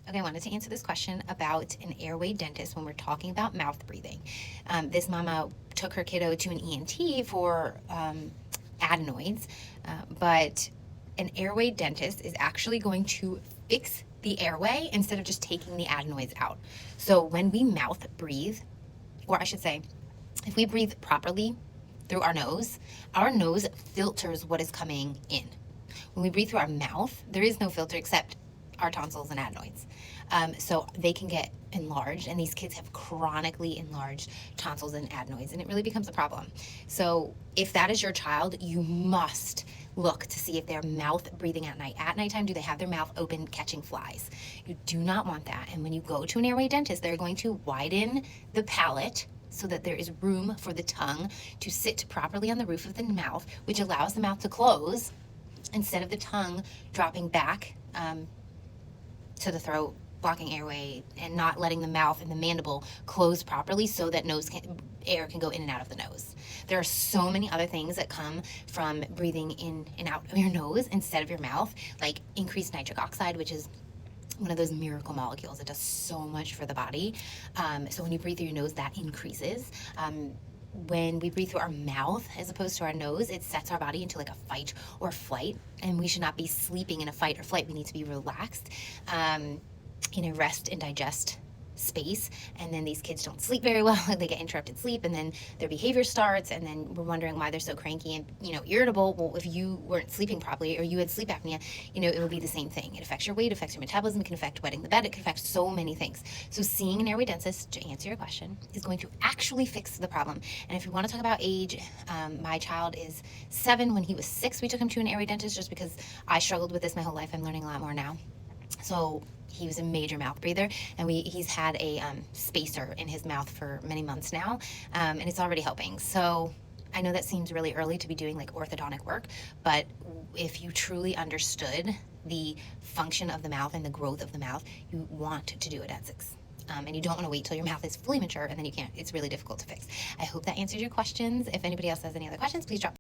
Okay, I wanted to answer this question about an airway dentist when we're talking about mouth breathing. This mama took her kiddo to an ENT for adenoids, but an airway dentist is actually going to fix the airway instead of just taking the adenoids out. So when we mouth breathe, or I should say, if we breathe properly through our nose filters what is coming in. When we breathe through our mouth, there is no filter except our tonsils and adenoids. So they can get enlarged, and these kids have chronically enlarged tonsils and adenoids, and it really becomes a problem. So if that is your child, you must look to see if they're mouth breathing at night. At nighttime, do they have their mouth open catching flies? You do not want that. And when you go to an airway dentist, they're going to widen the palate so that there is room for the tongue to sit properly on the roof of the mouth, which allows the mouth to close instead of the tongue dropping back to the throat, blocking airway, and not letting the mouth and the mandible close properly so that air can go in and out of the nose. There are so many other things that come from breathing in and out of your nose instead of your mouth, like increased nitric oxide, which is one of those miracle molecules. It does so much for the body. So when you breathe through your nose, that increases. When we breathe through our mouth as opposed to our nose, it sets our body into like a fight or flight, and we should not be sleeping in a fight or flight. We need to be relaxed in a rest and digest space. And then these kids don't sleep very well. They get interrupted sleep, and then their behavior starts, and then we're wondering why they're so cranky and irritable. Well, if you weren't sleeping properly or you had sleep apnea, it would be the same thing. It affects your weight, affects your metabolism, it can affect wetting the bed, it can affect so many things. So seeing an airway dentist, to answer your question, is going to actually fix the problem. And if you want to talk about age, my child is 7. When he was 6, we took him to an airway dentist just because I struggled with this my whole life. I'm learning a lot more now. So he was a major mouth breather, and he's had a spacer in his mouth for many months now, and it's already helping. So I know that seems really early to be doing like orthodontic work, but if you truly understood the function of the mouth and the growth of the mouth, you want to do it at 6. And you don't want to wait till your mouth is fully mature, and then you can't. It's really difficult to fix. I hope that answered your questions. If anybody else has any other questions, please drop